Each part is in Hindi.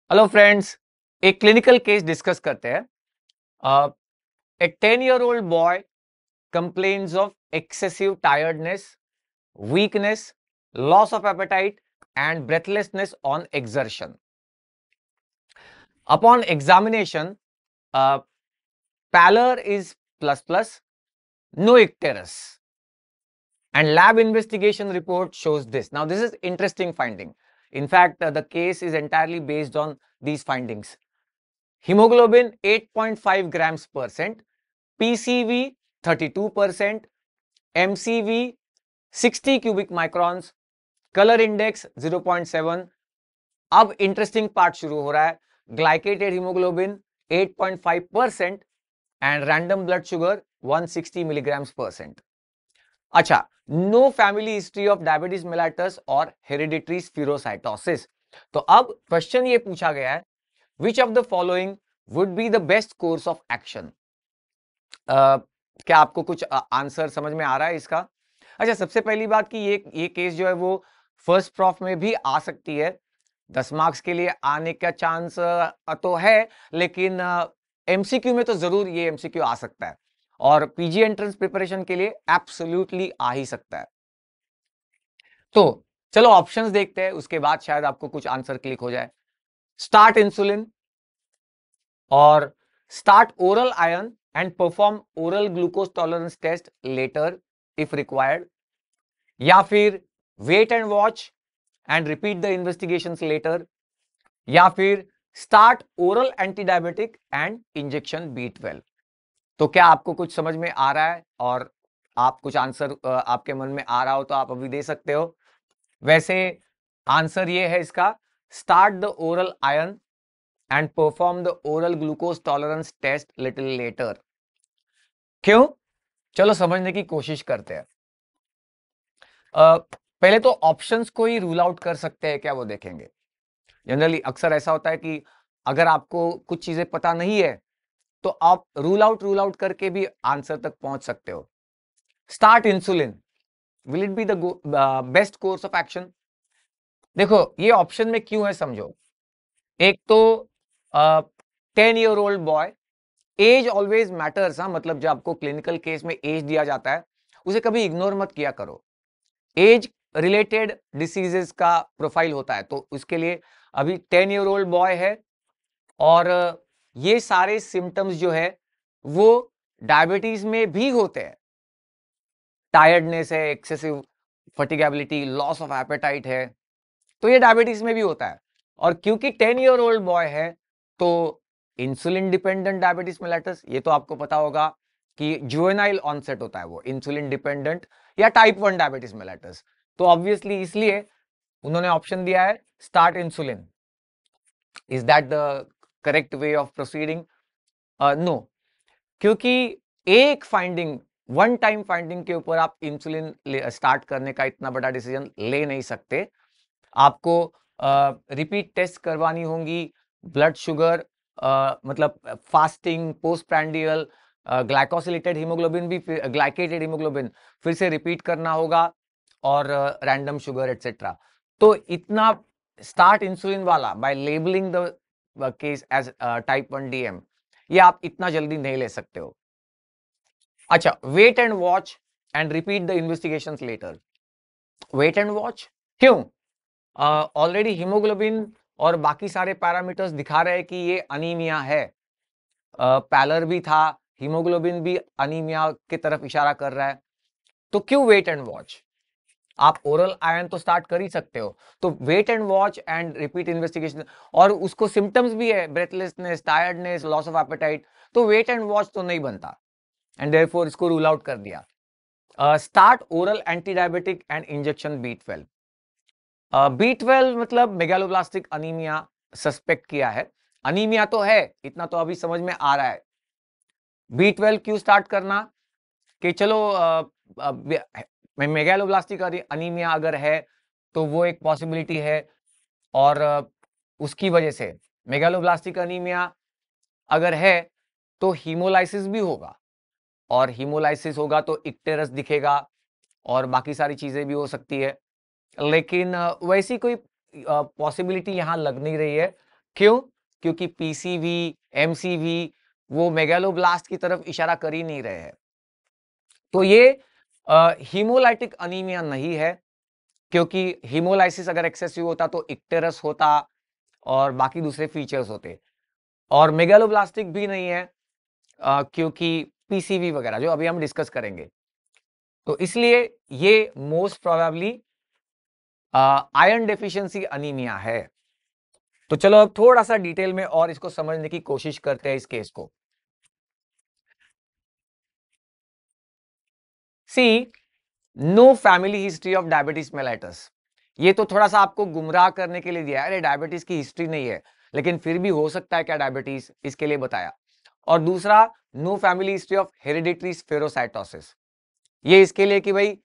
हेलो फ्रेंड्स, एक क्लिनिकल केस डिस्कस करते हैं। A 10-year-old boy complains of excessive tiredness, weakness, loss of appetite and breathlessness on exertion. Upon examination, pallor is plus, no icterus, and lab investigation report shows this. Now, this is interesting finding. In fact, the case is entirely based on these findings. Hemoglobin 8.5 grams percent, PCV 32%, MCV 60 cubic microns, colour index 0.7। अब इंटरेस्टिंग पार्ट शुरू हो रहा है। Glycated haemoglobin 8.5% and random blood sugar 160 milligrams percent. अच्छा, no family history of diabetes mellitus और हेरिडिटरी स्फीरोसाइटोसिस। तो अब क्वेश्चन ये पूछा गया है, which of the following would be the best course of action. क्या आपको कुछ आंसर समझ में आ रहा है इसका? अच्छा, सबसे पहली बात कि ये केस जो है वो फर्स्ट प्रॉफ में भी आ सकती है। 10 मार्क्स के लिए आने का चांस तो है, लेकिन एमसीक्यू में तो जरूर ये एमसीक्यू आ सकता है, और पीजी एंट्रेंस प्रिपरेशन के लिए एब्सोल्युटली आ ही सकता है। तो चलो ऑप्शंस देखते हैं, उसके बाद शायद आपको कुछ आंसर क्लिक हो जाए। स्टार्ट इंसुलिन, और start oral iron and perform oral glucose tolerance test later if required, या फिर wait and watch and repeat the investigations later, या फिर start oral antidiabetic and injection B12। तो क्या आपको कुछ समझ में आ रहा है, और आप कुछ आंसर आपके मन में आ रहा हो तो आप अभी दे सकते हो। वैसे आंसर ये है इसका, start the oral iron and perform the oral glucose tolerance test little later। क्यों? चलो समझने की कोशिश करते हैं। पहले तो ऑप्शंस को ही रूल आउट कर सकते हैं क्या, वो देखेंगे। जनरली अक्सर ऐसा होता है कि अगर आपको कुछ चीजें पता नहीं है तो आप रूल आउट करके भी आंसर तक पहुंच सकते हो। Start insulin, will it be the best course of action? देखो ये ऑप्शन में क्यों है समझो। एक तो 10-year-old boy, as always matters. हाँ, मतलब जब आपको क्लिनिकल केस में एज दिया जाता है उसे कभी इग्नोर मत किया करो। एज रिलेटेड डिसीजेस का प्रोफाइल होता है, तो उसके लिए अभी 10-year-old बॉय है, और ये सारे सिम्टम्स जो है वो डायबिटीज में भी होते हैं। टायर्डनेस है, एक्सेसिव फटिगेबिलिटी, लॉस ऑफ एपेटाइट है, तो ये डायबिटीज में भी होता है। और क्योंकि 10-year-old बॉय है तो इंसुलिन डिपेंडेंट डायबिटीज मेलाइटस, ये तो आपको पता होगा कि जुवेनाइल ऑनसेट होता है वो इंसुलिन डिपेंडेंट या टाइप 1 डायबिटीज मेलाइटस। तो ऑब्वियसली इसलिए उन्होंने ऑप्शन दिया है start insulin. Is that the correct way of proceeding? No, क्योंकि एक फाइंडिंग, वन टाइम फाइंडिंग के ऊपर आप इंसुलिन स्टार्ट करने का इतना बड़ा डिसीजन ले नहीं सकते। आपको रिपीट टेस्ट करवानी होंगी, ब्लड शुगर, मतलब fasting, post prandial, glycosylated haemoglobin भी, ग्लाइकेटेड हीमोग्लोबिन फिर से रिपीट करना होगा, और रैंडम शुगर एटसेट्रा। तो इतना स्टार्ट इंसुलिन वाला by labelling the case as type 1 DM, ये आप इतना जल्दी नहीं ले सकते हो। अच्छा, wait and watch and repeat the investigations later. Wait and watch क्यों? ऑलरेडी हीमोग्लोबिन और बाकी सारे पैरामीटर्स दिखा रहे हैं कि ये अनीमिया है। पैलर भी था, हीमोग्लोबिन भी अनीमिया की तरफ इशारा कर रहा है, तो क्यों वेट एंड वॉच? आप ओरल आयरन तो स्टार्ट कर ही सकते हो, तो wait and watch and repeat investigation, और उसको सिम्टम्स भी है, breathlessness, tiredness, loss of appetite, तो वेट एंड वॉच तो नहीं बनता, एंड देयरफॉर इसको रूल आउट कर दिया। Start oral anti diabetic and injection B12। B12 मतलब मेगालोब्लास्टिक अनीमिया सस्पेक्ट किया है। अनीमिया तो है, इतना तो अभी समझ में आ रहा है। B12 क्यों स्टार्ट करना कि चलो मेगालोब्लास्टिक अनीमिया अगर है तो वो एक पॉसिबिलिटी है, और उसकी वजह से मेगालोब्लास्टिक अनीमिया अगर है तो हीमोलाइसिस भी होगा, और हीमोलाइसिस होगा तो इक्टेरस दिखेगा, और बाकी सारी चीजें भी हो सकती है। लेकिन वैसी कोई पॉसिबिलिटी यहां लग नहीं रही है। क्यों? क्योंकि पीसीवी, एमसीवी वो मेगालोब्लास्ट की तरफ इशारा कर ही नहीं रहे हैं। तो ये हीमोलाइटिक अनीमिया नहीं है, क्योंकि हीमोलाइसिस अगर एक्सेसिव होता तो इक्टेरस होता और बाकी दूसरे फीचर्स होते, और मेगालोब्लास्टिक भी नहीं है क्योंकि पीसीवी वगैरह जो अभी हम डिस्कस करेंगे। तो इसलिए ये most probably iron deficiency anaemia है। तो चलो अब थोड़ा सा डिटेल में और इसको समझने की कोशिश करते हैं इस केस को। See, no family history of diabetes mellitus. ये तो थोड़ा सा आपको गुमराह करने के लिए दिया है, अरे डायबिटीज की हिस्ट्री नहीं है लेकिन फिर भी हो सकता है क्या डायबिटीज, इसके लिए बताया। और दूसरा, no family history of hereditary spherocytosis, ये इसके लिए कि भाई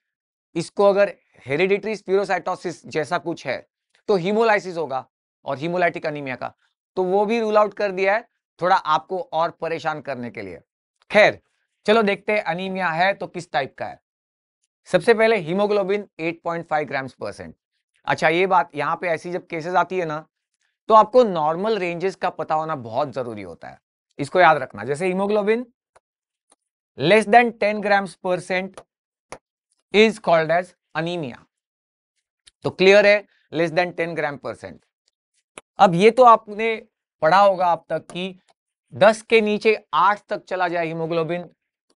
इसको अगर हेरिडिटरी स्फीरोसाइटोसिस जैसा कुछ है तो हीमोलाइसिस होगा और हीमोलाइटिक अनीमिया का, तो वो भी रूल आउट कर दिया है थोड़ा आपको और परेशान करने के लिए। खैर चलो देखते हैं अनीमिया है तो किस टाइप का है। सबसे पहले हीमोग्लोबिन 8.5 ग्राम्स परसेंट। अच्छा ये बात यहां पे ऐसी जब केसेस आती है ना तो आपको नॉर्मल रेंजेस का पता होना बहुत जरूरी होता है, इसको याद रखना। जैसे haemoglobin less than 10 grams percent is called as anaemia. तो क्लियर है, लेस देन 10 ग्राम परसेंट। अब ये तो आपने पढ़ा होगा अब तक कि 10 के नीचे 8 तक चला जाए हीमोग्लोबिन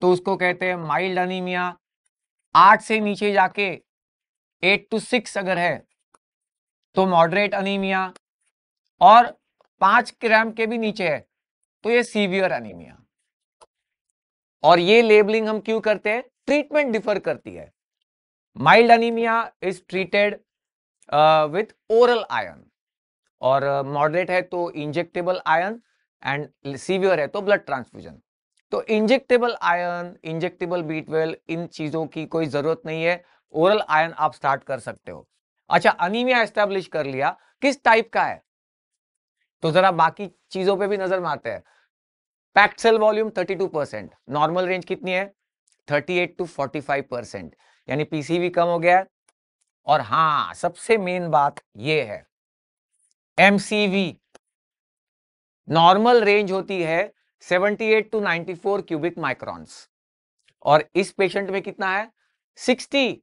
तो उसको कहते हैं माइल्ड अनीमिया। 8 से नीचे जाके 8 to 6 अगर है तो मॉडरेट अनीमिया, और 5 ग्राम के भी नीचे है तो ये सीवियर अनीमिया। और ये लेबलिंग हम क्यों करते हैं? ट्रीटमेंट डिफर करती है। Mild anaemia is treated with oral iron, और मॉडरेट है तो इंजेक्टेबल आयरन, एंड सीवियर है तो ब्लड ट्रांसफ्यूजन। तो इंजेक्टेबल आयरन, इंजेक्टेबल B12 इन चीजों की कोई जरूरत नहीं है, ओरल आयरन आप स्टार्ट कर सकते हो। अच्छा अनीमिया एस्टेब्लिश कर लिया, किस टाइप का है तो जरा बाकी चीजों पे भी नजर मारते हैं। Packed cell volume 32%, normal range कितनी है 38 to 45%, यानी पीसीवी कम हो गया है। और हां सबसे मेन बात ये है एमसीवी, नॉर्मल रेंज होती है 78 to 94 क्यूबिक माइक्रॉन्स, और इस पेशेंट में कितना है 60,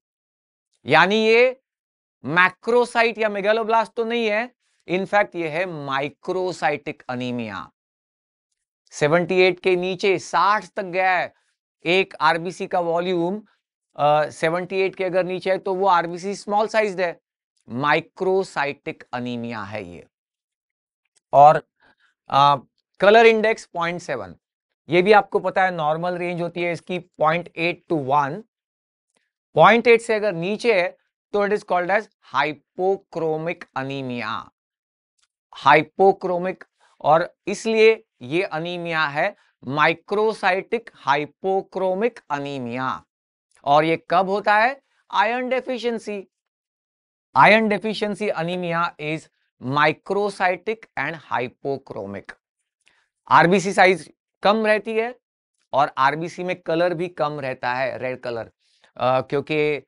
यानी ये मैक्रोसाइट या मेगालोब्लास्ट तो नहीं है, इनफैक्ट ये है माइक्रोसाइटिक अनीमिया। 78 के नीचे 60 तक गया है। एक आरबीसी का वॉल्यूम 78 के अगर नीचे है तो वो आरबीसी स्मॉल साइज्ड है, माइक्रोसाइटिक अनीमिया है ये। और कलर इंडेक्स 0.7, ये भी आपको पता है नॉर्मल रेंज होती है इसकी 0.8 to 1। 0.8 से अगर नीचे है तो it is called as hypochromic anaemia, hypochromic. और इसलिए ये अनीमिया है माइक्रोसाइटिक हाइपोक्रोमिक अनीमिया। और ये कब होता है? Iron deficiency. Iron deficiency anaemia is microcytic and hypochromic. RBC size कम रहती है और आरबीसी में कलर भी कम रहता है, रेड कलर, क्योंकि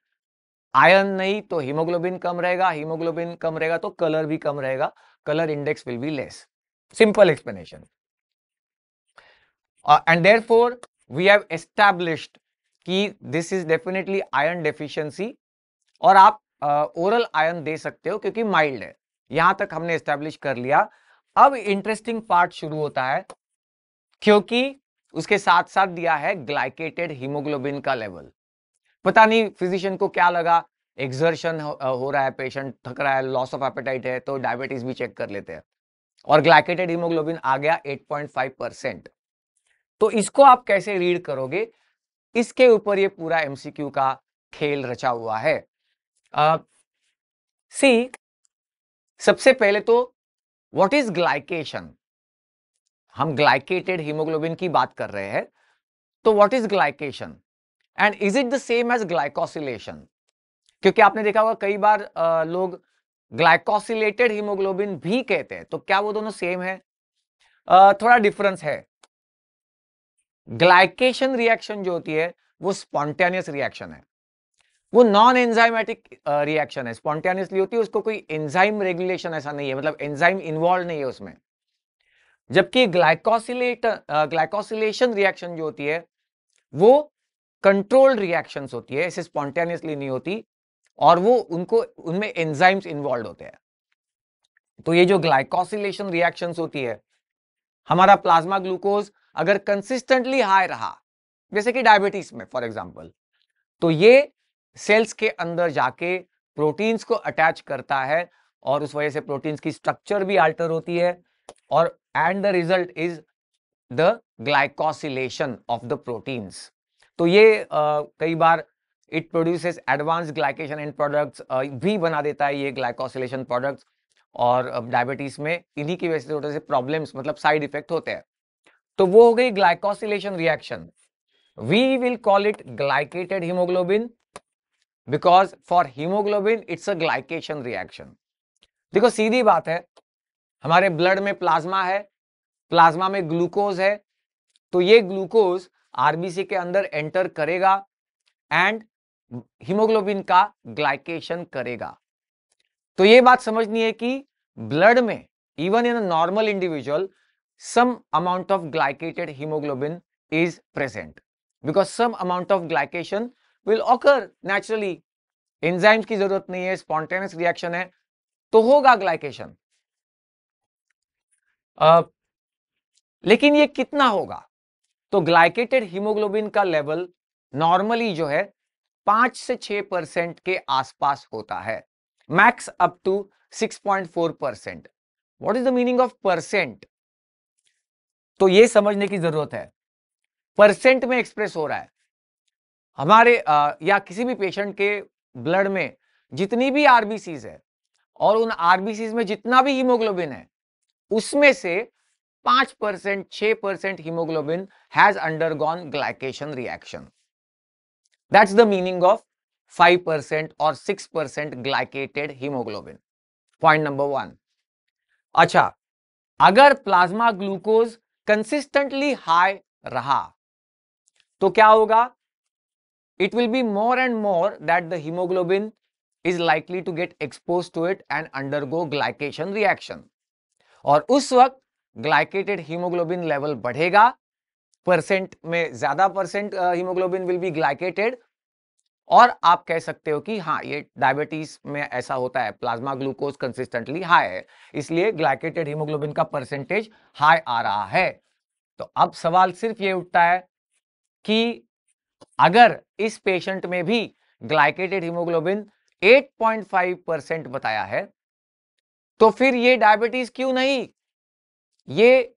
आयरन नहीं तो हीमोग्लोबिन कम रहेगा, हीमोग्लोबिन कम रहेगा तो कलर भी कम रहेगा, colour index will be less. Simple explanation. And therefore we have established कि this is definitely iron deficiency, और आप ओरल आयरन दे सकते हो क्योंकि माइल्ड है। यहां तक हमने एस्टैब्लिश कर लिया। अब इंटरेस्टिंग पार्ट शुरू होता है, क्योंकि उसके साथ साथ दिया है ग्लाइकेटेड हीमोग्लोबिन का लेवल। पता नहीं फिजिशियन को क्या लगा, एक्सर्शन हो रहा है, पेशेंट थक रहा है, लॉस ऑफ एपेटाइट है तो डायबिटीज भी चेक कर लेते हैं, और ग्लाइकेटेड हीमोग्लोबिन आ गया 8.5%। तो इसको आप कैसे रीड करोगे, इसके ऊपर ये पूरा एमसीक्यू का खेल रचा हुआ है। सी, सबसे पहले तो व्हाट इज ग्लाइकेशन? हम ग्लाइकेटेड हीमोग्लोबिन की बात कर रहे हैं, तो what is glycation and is it the same as glycosylation? क्योंकि आपने देखा होगा कई बार लोग ग्लाइकोसिलेटेड हीमोग्लोबिन भी कहते हैं, तो क्या वो दोनों सेम है? थोड़ा डिफरेंस है। ग्लाइकेशन रिएक्शन जो होती है वो स्पॉन्टेनियस रिएक्शन है, वो नॉन एंजाइमेटिक रिएक्शन है, स्पॉन्टेनियसली होती है, उसको कोई एंजाइम रेगुलेशन ऐसा नहीं है, मतलब एंजाइम इन्वॉल्व नहीं है उसमें। जबकि ग्लाइकोसिलेशन रिएक्शन जो होती है वो कंट्रोल्ड रिएक्शंस होती है, ऐसे स्पॉन्टेनियसली नहीं होती, और वो उनमें एंजाइम्स इन्वॉल्व होते हैं। तो ये जो ग्लाइकोसिलेशन रिएक्शंस होती है, हमारा प्लाज्मा ग्लूकोज अगर कंसिस्टेंटली हाई रहा, जैसे कि डायबिटीज में फॉर एग्जांपल, तो ये सेल्स के अंदर जाके प्रोटीन्स को अटैच करता है और उस वजह से प्रोटीन्स की स्ट्रक्चर भी अल्टर होती है, और and the result is the glycosylation of the proteins. तो ये कई बार it produces advance glycation end products भी बना देता है ये ग्लाइकोसिलेशन प्रोडक्ट्स, और डायबिटीज में इन्हीं की वजह से थोड़े से प्रॉब्लम्स, मतलब साइड इफेक्ट होते हैं। तो वो हो गई glycosylation reaction. We will call it glycated haemoglobin because for haemoglobin it's a glycation reaction. देखो सीधी बात है, हमारे ब्लड में प्लाज्मा है, प्लाज्मा में ग्लूकोज है, तो ये ग्लूकोज आरबीसी के अंदर एंटर करेगा एंड हीमोग्लोबिन का ग्लाइकेशन करेगा। तो ये बात समझनी है कि ब्लड में even in a normal individual some amount of glycated hemoglobin is present because some amount of glycation will occur naturally. Enzymes की जरूरत नहीं है, स्पॉन्टेनियस रिएक्शन है तो होगा ग्लाइकेशन। लेकिन ये कितना होगा? तो ग्लाइकेटेड हीमोग्लोबिन का लेवल नॉर्मली जो है 5 से 6% के आसपास होता है, max up to 6.4%। What is the meaning of percent? तो ये समझने की जरूरत है। परसेंट में एक्सप्रेस हो रहा है हमारे या किसी भी पेशेंट के ब्लड में जितनी भी आरबीसीज है और उन आरबीसीज में जितना भी हीमोग्लोबिन है उसमें से 5%, 6% haemoglobin has undergone glycation reaction. That's the meaning of 5% और 6% ग्लाइकेटेड हीमोग्लोबिन। Point number 1। अच्छा, अगर प्लाज्मा ग्लूकोज कंसिस्टेंटली हाई रहा तो क्या होगा? It will be more and more that the hemoglobin is likely to get exposed to it and undergo glycation reaction, और उस वक्त ग्लाइकेटेड हीमोग्लोबिन लेवल बढ़ेगा, परसेंट में ज्यादा percent haemoglobin will be glycated, और आप कह सकते हो कि हाँ ये डायबिटीज में ऐसा होता है, प्लाज्मा ग्लूकोज कंसिस्टेंटली हाई है इसलिए ग्लाइकेटेड हीमोग्लोबिन का परसेंटेज हाई आ रहा है। तो अब सवाल सिर्फ ये उठता है कि अगर इस पेशेंट में भी ग्लाइकेटेड हीमोग्लोबिन 8.5% बताया है तो फिर ये डायबिटीज क्यों नहीं? ये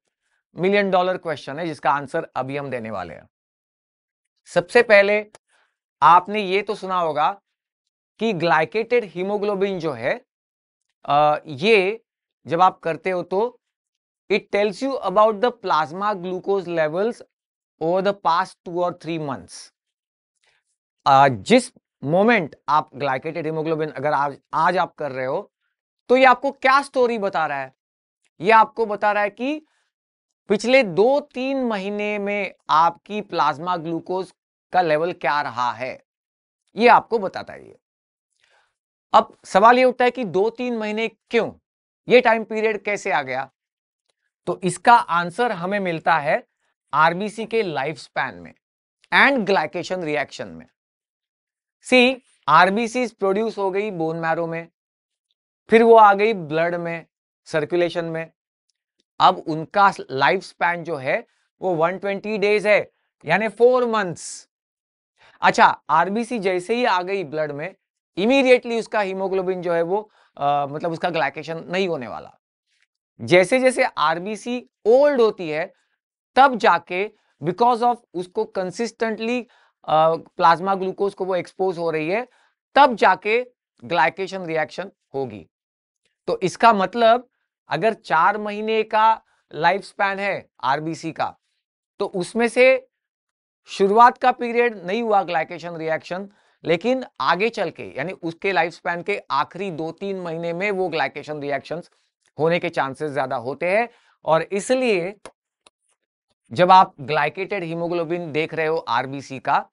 $1 मिलियन क्वेश्चन है जिसका आंसर अभी हम देने वाले हैं। सबसे पहले आपने ये तो सुना होगा कि ग्लाइकेटेड हीमोग्लोबिन जो है ये जब आप करते हो तो it tells you about the plasma glucose levels over the past 2 और 3 मंथ्स। जिस मोमेंट आप ग्लाइकेटेड हीमोग्लोबिन अगर आज आप कर रहे हो तो ये आपको क्या स्टोरी बता रहा है? ये आपको बता रहा है कि पिछले 2-3 महीने में आपकी प्लाज्मा ग्लूकोज का लेवल क्या रहा है, ये आपको बताता है। अब सवाल ये उठता है कि 2-3 महीने क्यों, ये टाइम पीरियड कैसे आ गया? तो इसका आंसर हमें मिलता है आरबीसी के लाइफ स्पैन में एंड ग्लाइकेशन रिएक्शन में। सी, आरबीसी प्रोड्यूस हो गई बोन मैरो में, फिर वो आ गई ब्लड में, सर्कुलेशन में। अब उनका लाइफ स्पैन जो है वो 120 डेज है, यानी 4 मंथ्स। अच्छा, आरबीसी जैसे ही आ गई ब्लड में, इमीडिएटली उसका हीमोग्लोबिन जो है वो मतलब उसका ग्लाइकेशन नहीं होने वाला। जैसे जैसे आरबीसी ओल्ड होती है तब जाके बिकॉज ऑफ उसको कंसिस्टेंटली प्लाज्मा ग्लूकोज को वो एक्सपोज हो रही है, तब जाके ग्लाइकेशन रिएक्शन होगी। तो इसका मतलब अगर 4 महीने का लाइफ स्पैन है आरबीसी का, तो उसमें से शुरुआत का पीरियड नहीं हुआ ग्लाइकेशन रिएक्शन, लेकिन आगे चल के यानी उसके लाइफ स्पैन के आखिरी 2-3 महीने में वो ग्लाइकेशन रिएक्शंस होने के चांसेस ज्यादा होते हैं। और इसलिए जब आप ग्लाइकेटेड हीमोग्लोबिन देख रहे हो आरबीसी का,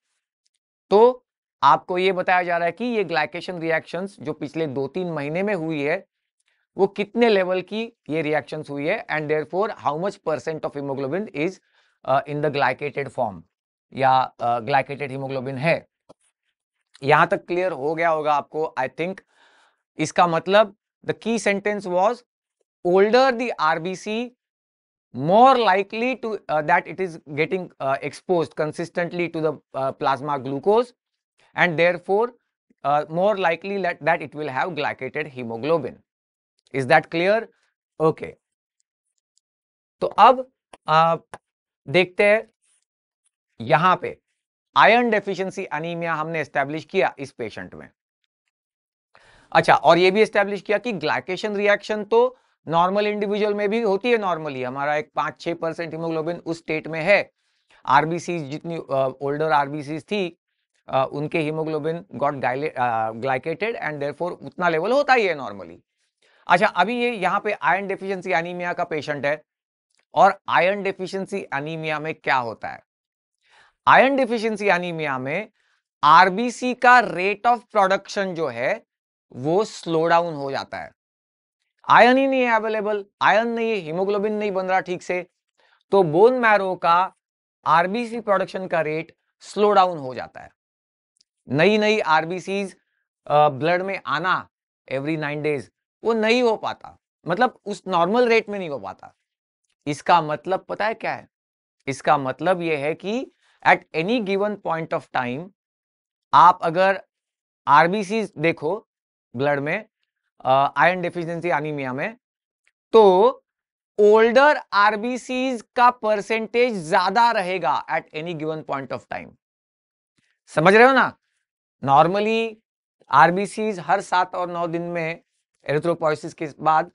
तो आपको यह बताया जा रहा है कि ये ग्लाइकेशन रिएक्शंस जो पिछले 2-3 महीने में हुई है वो कितने लेवल की ये रिएक्शंस हुई है, and therefore how much % of haemoglobin is in the glycated form या ग्लाइकेटेड हीमोग्लोबिन है। यहां तक क्लियर हो गया होगा आपको, आई थिंक। इसका मतलब the key sentence was older the RBC, more likely to that it is getting exposed consistently to the plasma glucose, and therefore more likely that it will have glycated hemoglobin. Is that clear? Okay. तो अब देखते हैं यहां पे आयरन डेफिशिएंसी अनीमिया हमने एस्टेब्लिश किया इस पेशेंट में। अच्छा, और ये भी एस्टेब्लिश किया कि ग्लाइकेशन रिएक्शन तो नॉर्मल इंडिविजुअल में भी होती है। नॉर्मली हमारा एक 5-6% हीमोग्लोबिन उस स्टेट में है। आरबीसी जितनी ओल्डर आरबीसी थी उनके haemoglobin got glycated end therefore उतना लेवल होता ही है नॉर्मली। अच्छा, अभी ये यहाँ पे आयरन डेफिशिएंसी एनीमिया का पेशेंट है, और आयरन डेफिशिएंसी एनीमिया में क्या होता है? आयरन डेफिशिएंसी एनीमिया में आरबीसी का रेट ऑफ प्रोडक्शन जो है वो स्लो डाउन हो जाता है। आयरन ही नहीं है अवेलेबल, आयरन नहीं है, हीमोग्लोबिन नहीं बन रहा ठीक से, तो बोन मैरो का आरबीसी प्रोडक्शन का रेट स्लो डाउन हो जाता है। नई नई आरबीसीज ब्लड में आना एवरी 9 डेज वो नहीं हो पाता, मतलब उस नॉर्मल रेट में नहीं हो पाता। इसका मतलब पता है क्या है? इसका मतलब यह है कि at any given point of time आप अगर आरबीसी देखो ब्लड में आयरन डेफिशिएंसी एनीमिया में, तो ओल्डर आरबीसीज का परसेंटेज ज्यादा रहेगा at any given point of time. समझ रहे हो ना? नॉर्मली आरबीसीज हर 7 और 9 दिन में एरिथ्रोपोइसिस के बाद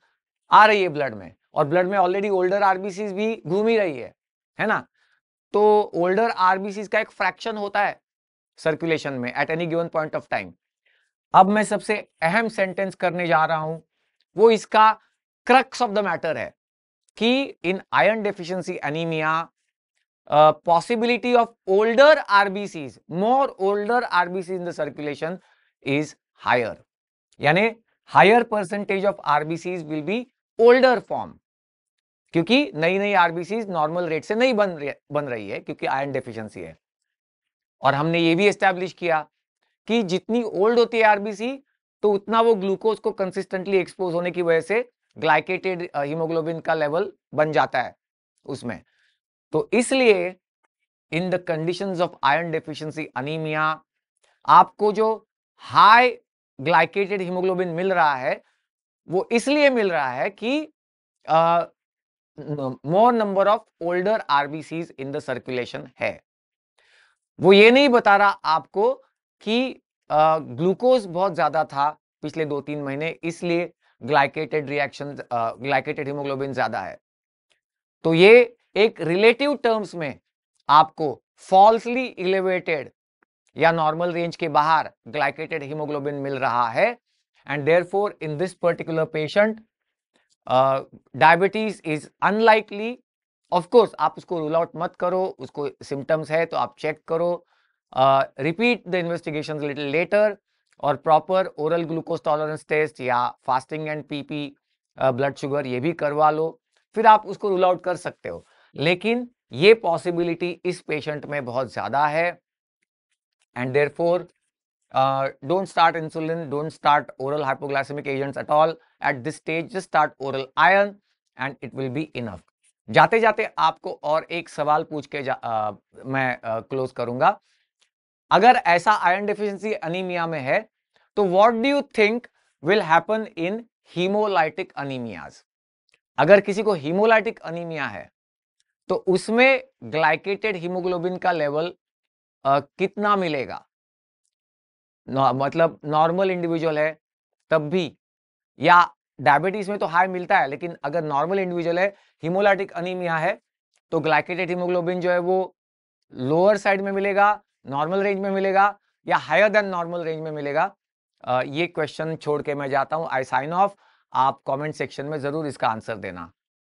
आ रही है ब्लड में, और ब्लड में ऑलरेडी ओल्डर आरबीसीज भी घूम ही रही है ना? तो ओल्डर आरबीसीज का एक फ्रैक्शन होता है सर्कुलेशन में at any given point of time. अब मैं सबसे अहम सेंटेंस करने जा रहा हूं, वो इसका क्रक्स ऑफ द मैटर है कि इन iron deficiency anaemia possibility of older RBCs, more older RBCs in the circulation is higher. यानी higher percentage of RBCs will be older form, क्योंकि नई नई RBCs नॉर्मल रेट से नहीं बन रही है क्योंकि आयरन डेफिशिएंसी है। और हमने ये भी एस्टैब्लिश किया कि जितनी ओल्ड होती है आरबीसी तो उतना वो ग्लूकोज को कंसिस्टेंटली एक्सपोज होने की वजह से ग्लाइकेटेड हीमोग्लोबिन का लेवल बन जाता है उसमें। तो इसलिए in the conditions of iron deficiency anaemia आपको जो हाई ग्लाइकेटेड हीमोग्लोबिन मिल रहा है वो इसलिए मिल रहा है कि मोर number of older RBCs in the circulation है। वो ये नहीं बता रहा आपको कि ग्लूकोज बहुत ज्यादा था पिछले 2-3 महीने इसलिए ग्लाइकेटेड रिएक्शन ग्लाइकेटेड हीमोग्लोबिन ज्यादा है। तो ये एक रिलेटिव टर्म्स में आपको फॉल्सली इलेवेटेड या नॉर्मल रेंज के बाहर ग्लाइकेटेड हीमोग्लोबिन मिल रहा है, and therefore in this particular patient diabetes is unlikely. Of course आप उसको रूल आउट मत करो, उसको सिम्टम्स है तो आप चेक करो, repeat the investigation little later, और proper oral glucose tolerance test या fasting and PP blood sugar ये भी करवा लो, फिर आप उसको रूल आउट कर सकते हो। लेकिन ये पॉसिबिलिटी इस पेशेंट में बहुत ज्यादा है, and therefore don't start insulin, don't start oral hypoglycemic agents at all at this stage, just start oral iron and it will be enough. जाते जाते आपको और एक सवाल पूछ के मैं क्लोज करूंगा। अगर ऐसा आयरन डेफिशिएंसी अनीमिया में है तो what do you think will happen in haemolytic anaemias? अगर किसी को हीमोलाइटिक अनीमिया है तो उसमें ग्लाइकेटेड हीमोग्लोबिन का लेवल कितना मिलेगा? मतलब नॉर्मल इंडिविजुअल है तब भी, या डायबिटीज में तो हाई मिलता है, लेकिन अगर नॉर्मल इंडिविजुअल है हीमोलाइटिक अनीमिया है तो ग्लाइकेटेड हीमोग्लोबिन जो है वो लोअर साइड में मिलेगा, नॉर्मल रेंज में मिलेगा, या हायर देन नॉर्मल रेंज में मिलेगा? ये क्वेश्चन छोड़ के मैं जाता हूं। आई साइन ऑफ। आप कमेंट सेक्शन में जरूर इसका आंसर देना।